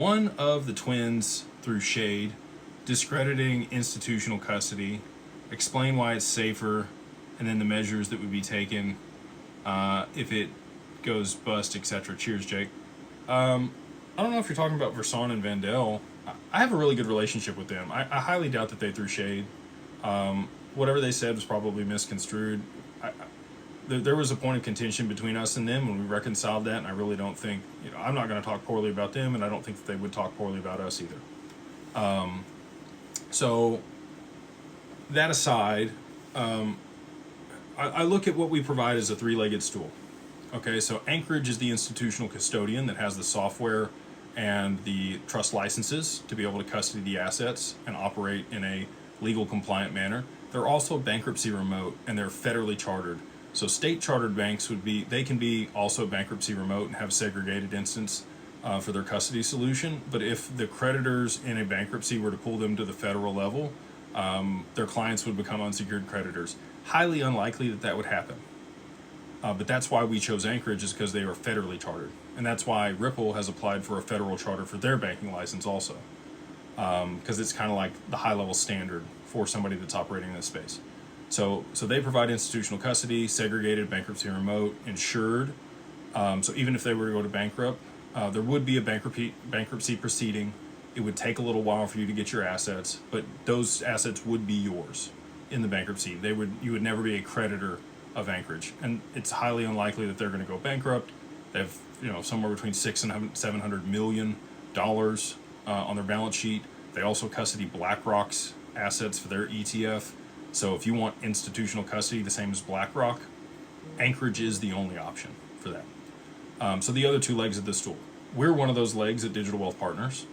One of the twins threw shade, discrediting institutional custody, explain why it's safer, and then the measures that would be taken if it goes bust, etc. Cheers, Jake. I don't know if you're talking about Verson and Vandell. I have a really good relationship with them. I highly doubt that they threw shade. Whatever they said was probably misconstrued. There was a point of contention between us and them when we reconciled that, and I really don't think, I'm not going to talk poorly about them, and I don't think that they would talk poorly about us either. So, that aside, I look at what we provide as a three-legged stool. Okay, so Anchorage is the institutional custodian that has the software and the trust licenses to be able to custody the assets and operate in a legal compliant manner. They're also bankruptcy remote, and they're federally chartered. So state chartered banks they can be also bankruptcy remote and have segregated instance for their custody solution. But if the creditors in a bankruptcy were to pull them to the federal level, their clients would become unsecured creditors. Highly unlikely that that would happen. But that's why we chose Anchorage, is because they are federally chartered. And that's why Ripple has applied for a federal charter for their banking license also. Because it's kind of like the high-level standard for somebody that's operating in this space. So they provide institutional custody, segregated, bankruptcy remote, insured. So even if they were to go to bankrupt, there would be a bankruptcy proceeding. It would take a little while for you to get your assets, but those assets would be yours in the bankruptcy. You would never be a creditor of Anchorage, and it's highly unlikely that they're going to go bankrupt. They have somewhere between $600 and $700 million on their balance sheet. They also custody BlackRock's assets for their ETF. So if you want institutional custody, the same as BlackRock, Anchorage is the only option for that. So the other two legs of the stool. We're one of those legs at Digital Wealth Partners.